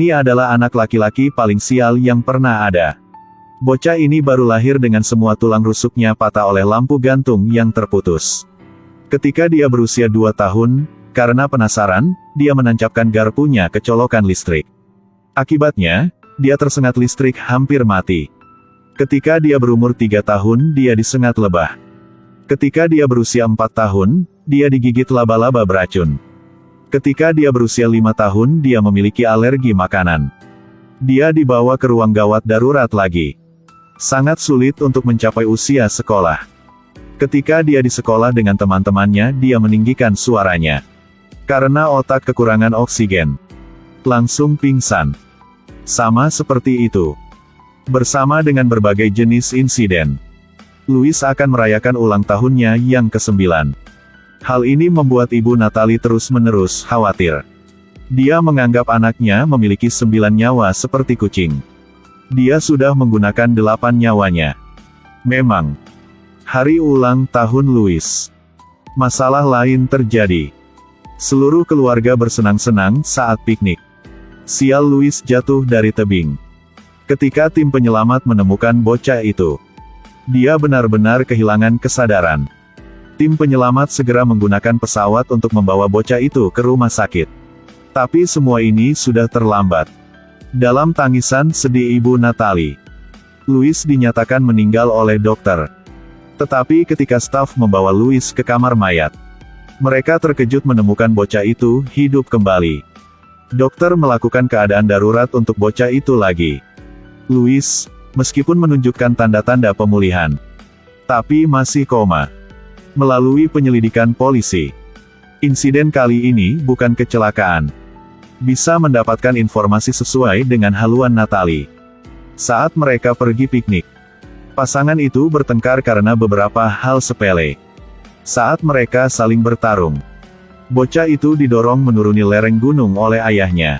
Ini adalah anak laki-laki paling sial yang pernah ada. Bocah ini baru lahir dengan semua tulang rusuknya patah oleh lampu gantung yang terputus. Ketika dia berusia 2 tahun, karena penasaran, dia menancapkan garpunya ke colokan listrik. Akibatnya, dia tersengat listrik hampir mati. Ketika dia berumur 3 tahun, dia disengat lebah. Ketika dia berusia 4 tahun, dia digigit laba-laba beracun. Ketika dia berusia 5 tahun, dia memiliki alergi makanan. Dia dibawa ke ruang gawat darurat lagi. Sangat sulit untuk mencapai usia sekolah. Ketika dia di sekolah dengan teman-temannya, dia meninggikan suaranya. Karena otak kekurangan oksigen. Langsung pingsan. Sama seperti itu. Bersama dengan berbagai jenis insiden, Louis akan merayakan ulang tahunnya yang ke-9. Hal ini membuat ibu Natalie terus-menerus khawatir. Dia menganggap anaknya memiliki 9 nyawa seperti kucing. Dia sudah menggunakan 8 nyawanya. Memang. Hari ulang tahun Louis. Masalah lain terjadi. Seluruh keluarga bersenang-senang saat piknik. Sial, Louis jatuh dari tebing. Ketika tim penyelamat menemukan bocah itu, dia benar-benar kehilangan kesadaran. Tim penyelamat segera menggunakan pesawat untuk membawa bocah itu ke rumah sakit. Tapi semua ini sudah terlambat. Dalam tangisan sedih ibu Natalie, Louis dinyatakan meninggal oleh dokter. Tetapi ketika staf membawa Louis ke kamar mayat, mereka terkejut menemukan bocah itu hidup kembali. Dokter melakukan keadaan darurat untuk bocah itu lagi. Louis, meskipun menunjukkan tanda-tanda pemulihan, tapi masih koma. Melalui penyelidikan polisi, insiden kali ini bukan kecelakaan. Bisa mendapatkan informasi sesuai dengan haluan Natalie. Saat mereka pergi piknik, pasangan itu bertengkar karena beberapa hal sepele. Saat mereka saling bertarung, bocah itu didorong menuruni lereng gunung oleh ayahnya,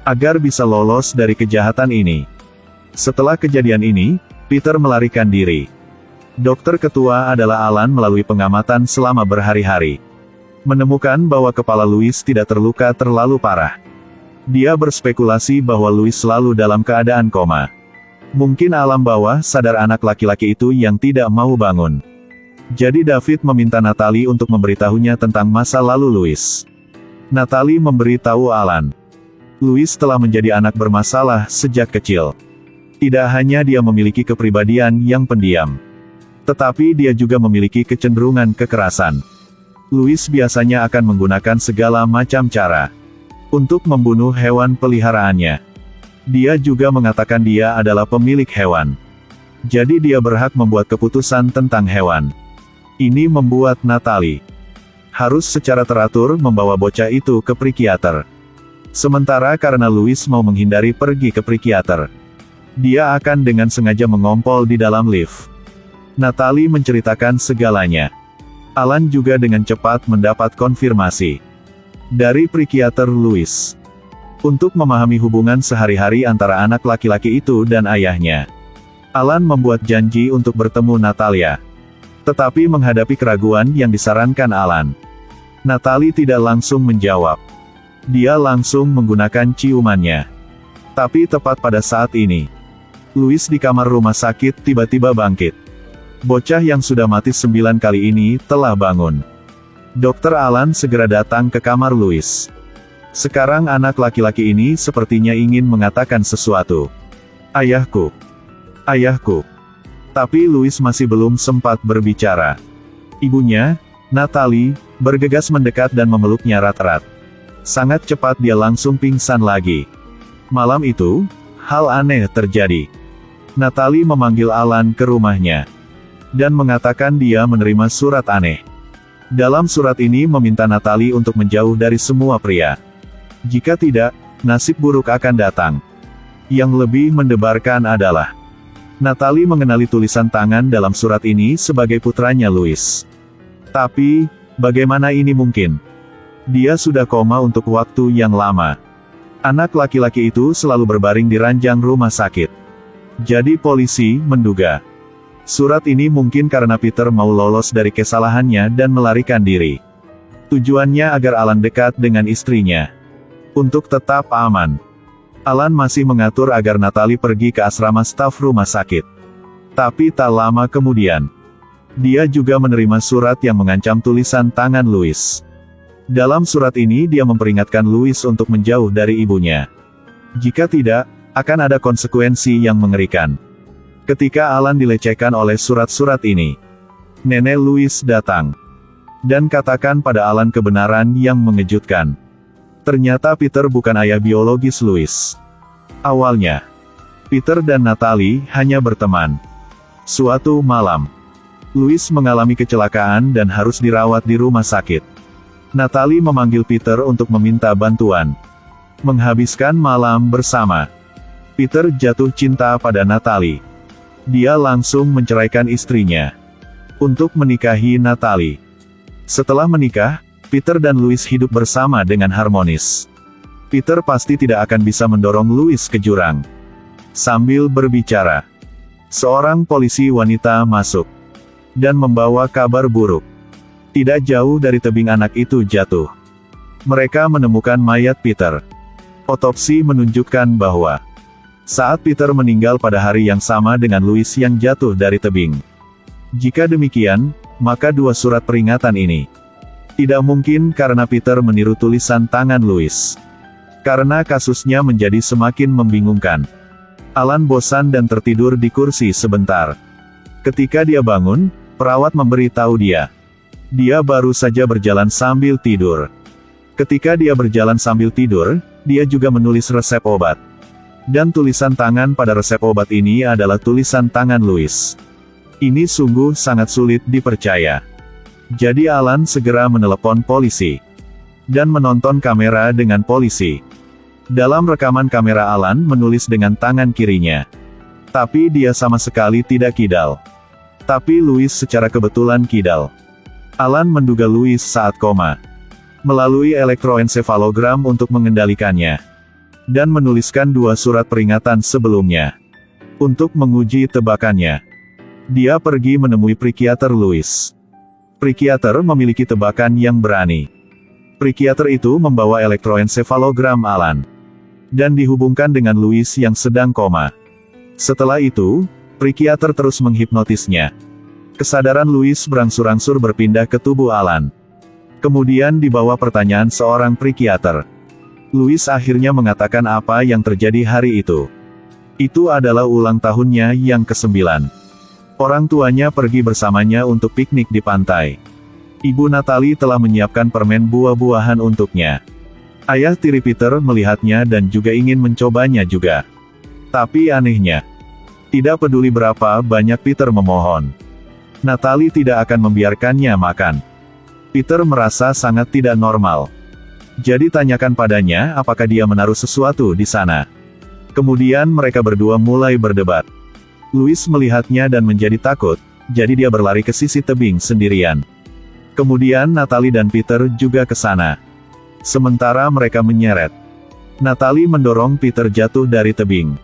agar bisa lolos dari kejahatan ini. Setelah kejadian ini, Peter melarikan diri. Dokter ketua adalah Alan melalui pengamatan selama berhari-hari. Menemukan bahwa kepala Louis tidak terluka terlalu parah. Dia berspekulasi bahwa Louis selalu dalam keadaan koma. Mungkin alam bawah sadar anak laki-laki itu yang tidak mau bangun. Jadi David meminta Natalie untuk memberitahunya tentang masa lalu Louis. Natalie memberitahu Alan. Louis telah menjadi anak bermasalah sejak kecil. Tidak hanya dia memiliki kepribadian yang pendiam, tetapi dia juga memiliki kecenderungan kekerasan. Louis biasanya akan menggunakan segala macam cara untuk membunuh hewan peliharaannya. Dia juga mengatakan dia adalah pemilik hewan. Jadi dia berhak membuat keputusan tentang hewan. Ini membuat Natalie harus secara teratur membawa bocah itu ke psikiater. Sementara karena Louis mau menghindari pergi ke psikiater, dia akan dengan sengaja mengompol di dalam lift. Natalie menceritakan segalanya. Alan juga dengan cepat mendapat konfirmasi dari psikiater Louis untuk memahami hubungan sehari-hari antara anak laki-laki itu dan ayahnya. Alan membuat janji untuk bertemu Natalia, tetapi menghadapi keraguan yang disarankan Alan, Natalie tidak langsung menjawab. Dia langsung menggunakan ciumannya. Tapi tepat pada saat ini, Louis di kamar rumah sakit tiba-tiba bangkit. Bocah yang sudah mati 9 kali ini telah bangun. Dokter Alan segera datang ke kamar Louis. Sekarang anak laki-laki ini sepertinya ingin mengatakan sesuatu. Ayahku. Ayahku. Tapi Louis masih belum sempat berbicara. Ibunya, Natalie, bergegas mendekat dan memeluknya erat-erat. Sangat cepat dia langsung pingsan lagi. Malam itu, hal aneh terjadi. Natalie memanggil Alan ke rumahnya dan mengatakan dia menerima surat aneh. Dalam surat ini meminta Natalie untuk menjauh dari semua pria. Jika tidak, nasib buruk akan datang. Yang lebih mendebarkan adalah, Natalie mengenali tulisan tangan dalam surat ini sebagai putranya Louis. Tapi, bagaimana ini mungkin? Dia sudah koma untuk waktu yang lama. Anak laki-laki itu selalu berbaring di ranjang rumah sakit. Jadi polisi menduga surat ini mungkin karena Peter mau lolos dari kesalahannya dan melarikan diri. Tujuannya agar Alan dekat dengan istrinya, untuk tetap aman. Alan masih mengatur agar Natalie pergi ke asrama staf rumah sakit. Tapi tak lama kemudian, dia juga menerima surat yang mengancam tulisan tangan Louis. Dalam surat ini dia memperingatkan Louis untuk menjauh dari ibunya. Jika tidak, akan ada konsekuensi yang mengerikan. Ketika Alan dilecehkan oleh surat-surat ini, nenek Louis datang dan katakan pada Alan kebenaran yang mengejutkan. Ternyata Peter bukan ayah biologis Louis. Awalnya, Peter dan Natalie hanya berteman. Suatu malam, Louis mengalami kecelakaan dan harus dirawat di rumah sakit. Natalie memanggil Peter untuk meminta bantuan. Menghabiskan malam bersama, Peter jatuh cinta pada Natalie. Dia langsung menceraikan istrinya untuk menikahi Natalie. Setelah menikah, Peter dan Louis hidup bersama dengan harmonis. Peter pasti tidak akan bisa mendorong Louis ke jurang. Sambil berbicara, seorang polisi wanita masuk dan membawa kabar buruk. Tidak jauh dari tebing anak itu jatuh. Mereka menemukan mayat Peter. Otopsi menunjukkan bahwa saat Peter meninggal pada hari yang sama dengan Louis yang jatuh dari tebing. Jika demikian, maka dua surat peringatan ini tidak mungkin karena Peter meniru tulisan tangan Louis. Karena kasusnya menjadi semakin membingungkan, Alan bosan dan tertidur di kursi sebentar. Ketika dia bangun, perawat memberitahu dia baru saja berjalan sambil tidur. Ketika dia berjalan sambil tidur, dia juga menulis resep obat. Dan tulisan tangan pada resep obat ini adalah tulisan tangan Louis. Ini sungguh sangat sulit dipercaya. Jadi Alan segera menelepon polisi dan menonton kamera dengan polisi. Dalam rekaman kamera Alan menulis dengan tangan kirinya. Tapi dia sama sekali tidak kidal. Tapi Louis secara kebetulan kidal. Alan menduga Louis saat koma. Melalui elektroensefalogram untuk mengendalikannya. Dan menuliskan dua surat peringatan sebelumnya. Untuk menguji tebakannya, dia pergi menemui psikiater Louis. Psikiater memiliki tebakan yang berani. Psikiater itu membawa elektroensefalogram Alan dan dihubungkan dengan Louis yang sedang koma. Setelah itu, psikiater terus menghipnotisnya. Kesadaran Louis berangsur-angsur berpindah ke tubuh Alan. Kemudian dibawa pertanyaan seorang psikiater. Louis akhirnya mengatakan apa yang terjadi hari itu. Itu adalah ulang tahunnya yang ke-9. Orang tuanya pergi bersamanya untuk piknik di pantai. Ibu Natalie telah menyiapkan permen buah-buahan untuknya. Ayah tiri Peter melihatnya dan juga ingin mencobanya juga. Tapi anehnya, tidak peduli berapa banyak Peter memohon, Natalie tidak akan membiarkannya makan. Peter merasa sangat tidak normal. Jadi tanyakan padanya apakah dia menaruh sesuatu di sana. Kemudian mereka berdua mulai berdebat. Louis melihatnya dan menjadi takut, jadi dia berlari ke sisi tebing sendirian. Kemudian Natalie dan Peter juga ke sana. Sementara mereka menyeret, Natalie mendorong Peter jatuh dari tebing.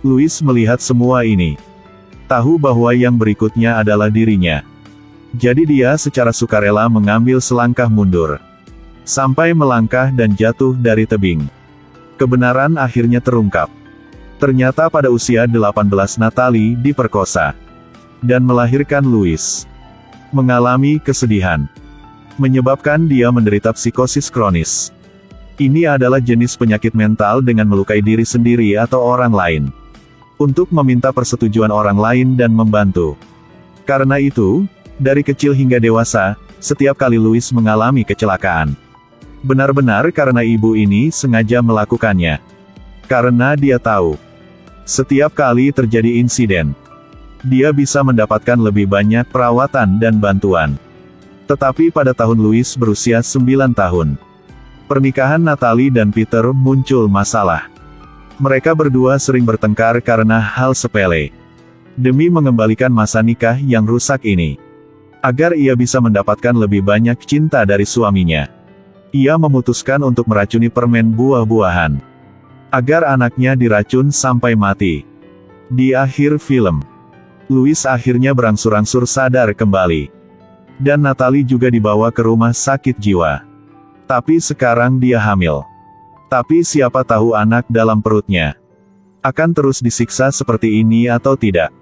Louis melihat semua ini. Tahu bahwa yang berikutnya adalah dirinya. Jadi dia secara sukarela mengambil selangkah mundur. Sampai melangkah dan jatuh dari tebing. Kebenaran akhirnya terungkap. Ternyata pada usia 18 Natalie diperkosa dan melahirkan Louis. Mengalami kesedihan menyebabkan dia menderita psikosis kronis. Ini adalah jenis penyakit mental dengan melukai diri sendiri atau orang lain. Untuk meminta persetujuan orang lain dan membantu. Karena itu, dari kecil hingga dewasa, setiap kali Louis mengalami kecelakaan, benar-benar karena ibu ini sengaja melakukannya. Karena dia tahu, setiap kali terjadi insiden, dia bisa mendapatkan lebih banyak perawatan dan bantuan. Tetapi pada tahun Louis berusia 9 tahun, pernikahan Natalie dan Peter muncul masalah. Mereka berdua sering bertengkar karena hal sepele. Demi mengembalikan masa nikah yang rusak ini, agar ia bisa mendapatkan lebih banyak cinta dari suaminya, ia memutuskan untuk meracuni permen buah-buahan agar anaknya diracun sampai mati. Di akhir film, Louis akhirnya berangsur-angsur sadar kembali. Dan Natalie juga dibawa ke rumah sakit jiwa. Tapi sekarang dia hamil. Tapi siapa tahu anak dalam perutnya akan terus disiksa seperti ini atau tidak.